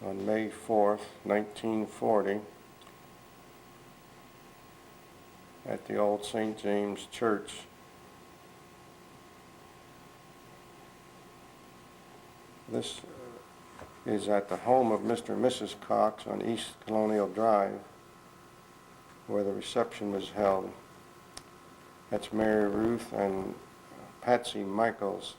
on May 4th, 1940, at the old St. James Church. This is at the home of Mr. and Mrs. Cox on East Colonial Drive, where the reception was held. That's Mary Ruth and Patsy Michaels.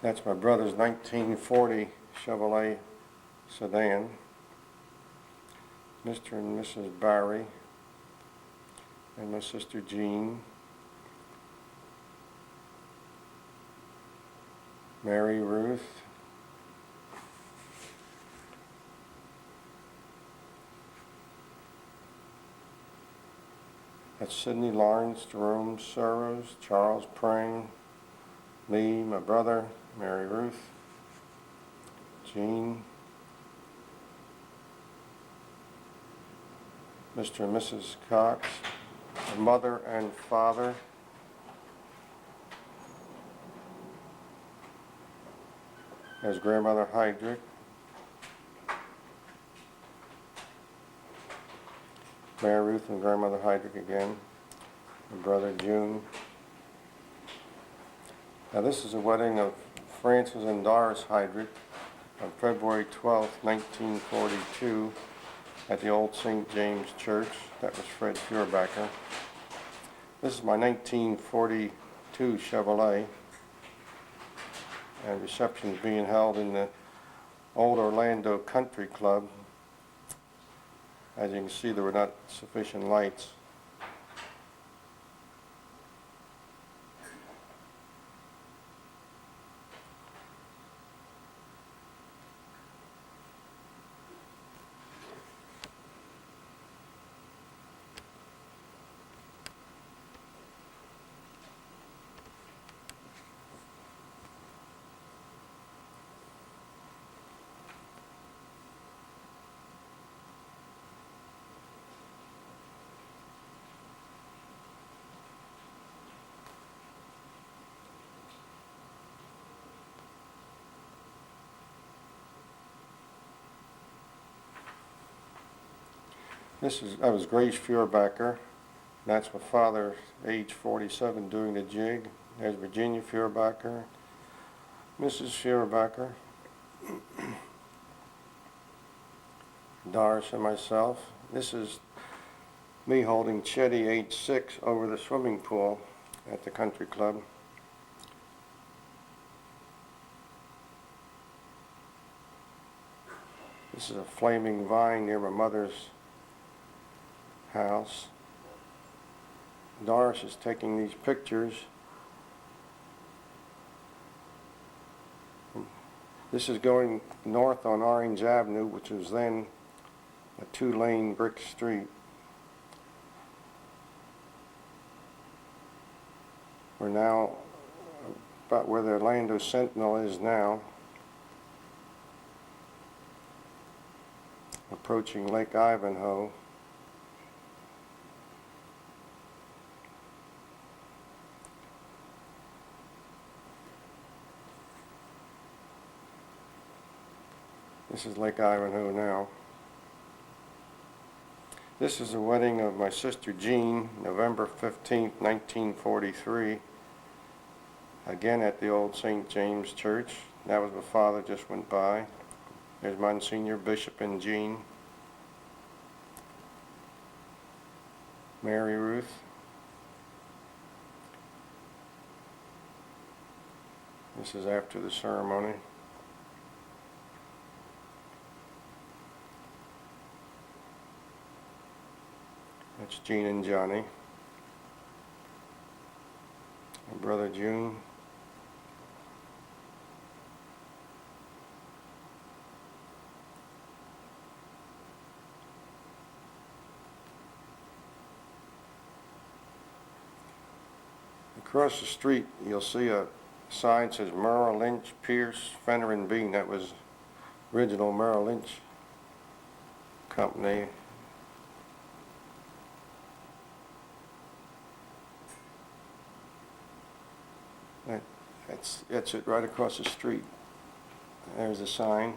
That's my brother's 1940 Chevrolet sedan. Mr. and Mrs. Barry and my sister Jean. Mary Ruth. That's Sidney Lawrence, Jerome Soros, Charles Prang, me, my brother, Mary Ruth, Jean, Mr. and Mrs. Cox, mother and father, there's grandmother Heidrich, Mary Ruth and grandmother Heidrich again, my brother June. Now this is a wedding of Francis and Doris Heidrich on February 12th, 1942 at the old St. James Church. That was Fred Feuerbacher. This is my 1942 Chevrolet, and reception is being held in the old Orlando Country Club. As you can see, there were not sufficient lights. That was Grace Feuerbacher. That's my father, age 47, doing the jig. There's Virginia Feuerbacher, Mrs. Feuerbacher, Doris and myself. This is me holding Chetty, age 6, over the swimming pool at the country club. This is a flaming vine near my mother's house. Doris is taking these pictures. This is going north on Orange Avenue, which was then a 2-lane brick street. We're now about where the Orlando Sentinel is now, approaching Lake Ivanhoe. This is Lake Ivanhoe now. This is the wedding of my sister Jean, November 15th, 1943. Again at the old St. James Church. That was my father just went by. There's Monsignor Bishop and Jean. Mary Ruth. This is after the ceremony. That's Jean and Johnny. My brother June. Across the street, you'll see a sign that says Merrill Lynch, Pierce, Fenner and Bean. That was original Merrill Lynch company. It's it right across the street. There's a sign.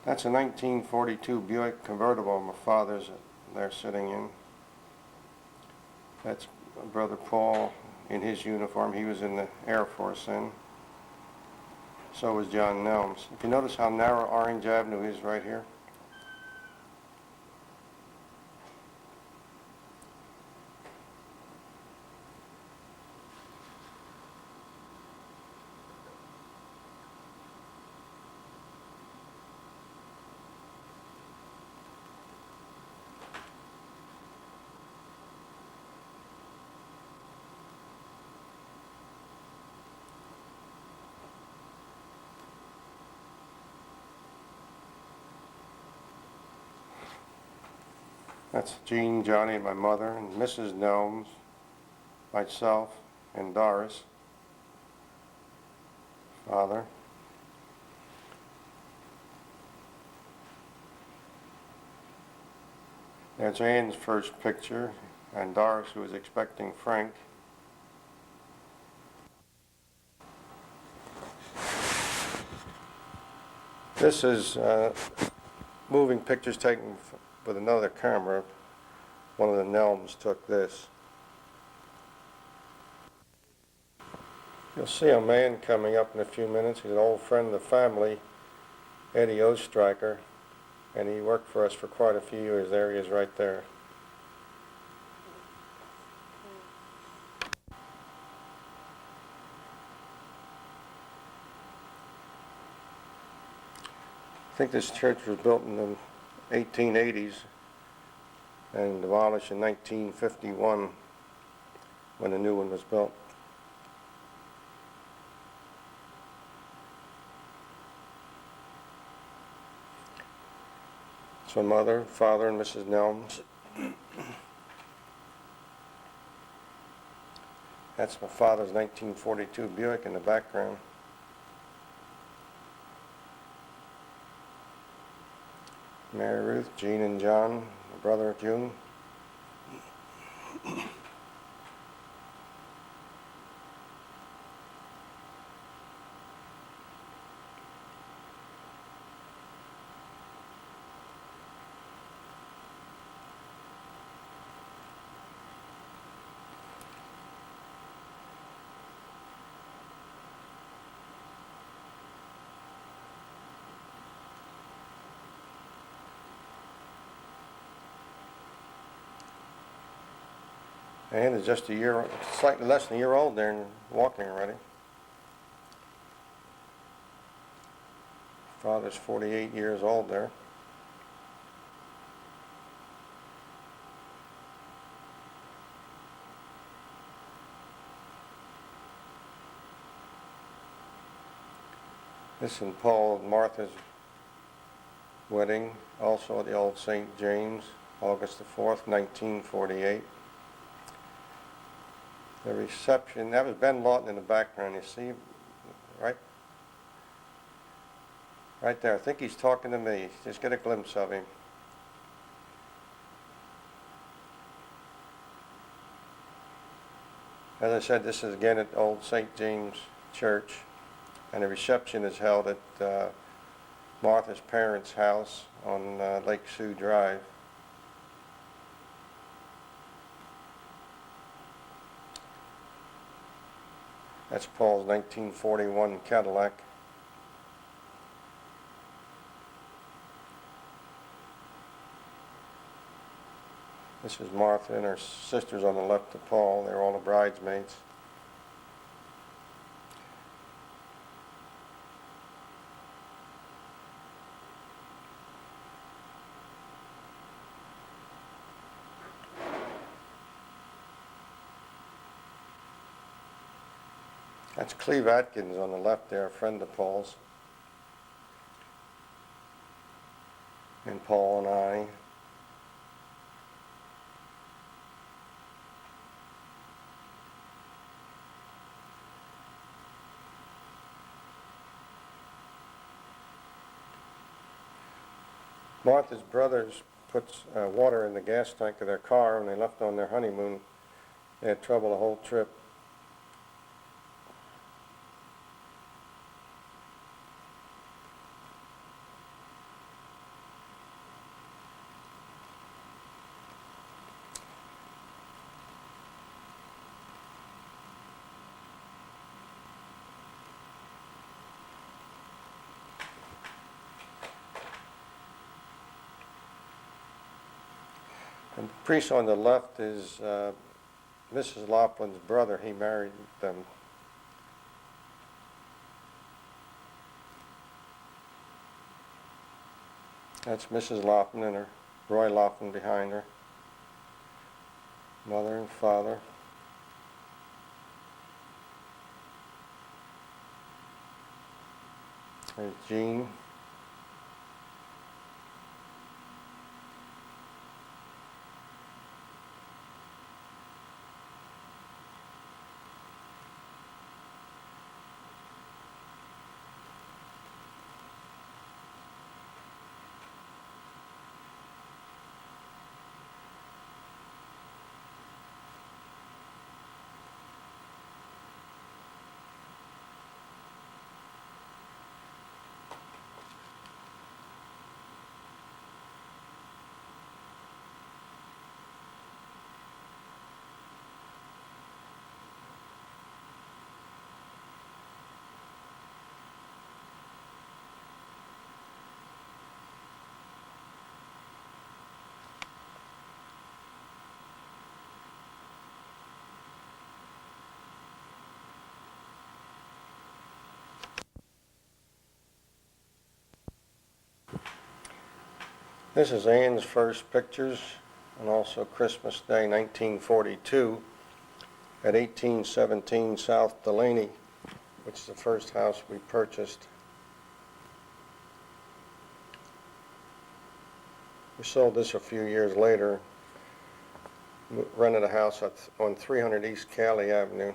That's a 1942 Buick convertible my father's there sitting in. That's Brother Paul in his uniform. He was in the Air Force then. So was John Nelms. If you notice how narrow Orange Avenue is right here. That's Jean, Johnny, and my mother, and Mrs. Nelms, myself, and Doris, father. There's Ann's first picture, and Doris, who was expecting Frank. This is moving pictures taken with another camera. One of the Nelms took this. You'll see a man coming up in a few minutes. He's an old friend of the family, Eddie Ostraker, and he worked for us for quite a few years. There he is right there. I think this church was built in the 1880s and demolished in 1951 when the new one was built. So mother, father, and Mrs. Nelms. That's my father's 1942 Buick in the background. Mary Ruth, Jean and John, my brother June. And is just a year, slightly less than a year old there and walking already. Father's 48 years old there. This is Paul and Martha's wedding, also at the old St. James, August the 4th, 1948. The reception, that was Ben Lawton in the background, you see, right there. I think he's talking to me. Just get a glimpse of him. As I said, this is again at Old St. James Church, and the reception is held at Martha's parents' house on Lake Sioux Drive. That's Paul's 1941 Cadillac. This is Martha and her sisters on the left of Paul. They're all the bridesmaids. That's Cleve Atkins on the left there, a friend of Paul's. And Paul and I. Martha's brothers put water in the gas tank of their car when they left on their honeymoon. They had trouble the whole trip. And the priest on the left is Mrs. Laughlin's brother. He married them. That's Mrs. Laughlin and her Roy Laughlin behind her. Mother and father. There's Jean. This is Ann's first pictures, and also Christmas Day 1942 at 1817 South Delaney, which is the first house we purchased. We sold this a few years later, rented a house on 300 East Cali Avenue.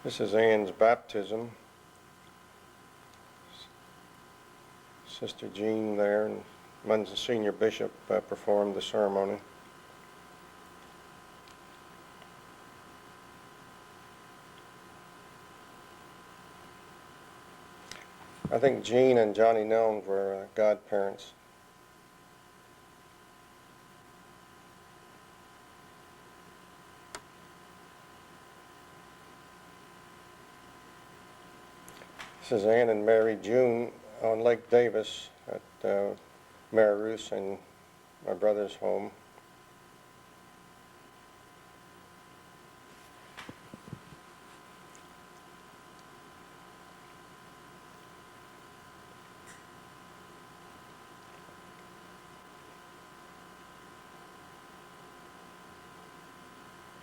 This is Ann's baptism. Sister Jean there, and the senior bishop performed the ceremony. I think Jean and Johnny Nelms were godparents. This is Ann and Mary June on Lake Davis at Mararus and my brother's home.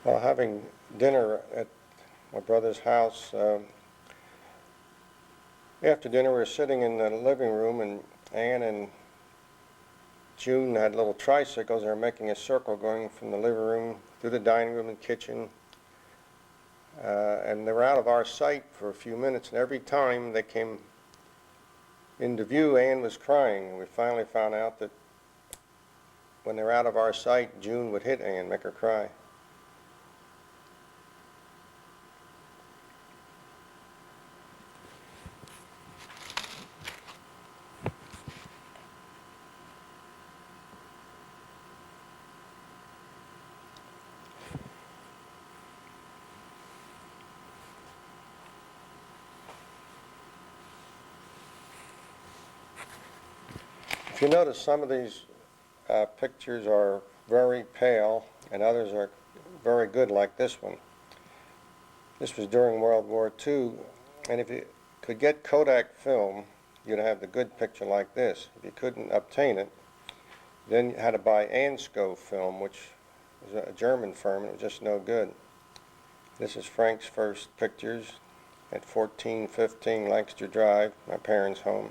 While having dinner at my brother's house, after dinner we were sitting in the living room, and Ann and June had little tricycles. They were making a circle going from the living room through the dining room and kitchen, and they were out of our sight for a few minutes, and every time they came into view, Ann was crying, and we finally found out that when they were out of our sight, June would hit Ann, make her cry. If you notice, some of these pictures are very pale and others are very good, like this one. This was during World War II, and if you could get Kodak film, you'd have the good picture like this. If you couldn't obtain it, then you had to buy Ansco film, which was a German firm, and it was just no good. This is Frank's first pictures at 1415 Lancaster Drive, my parents' home.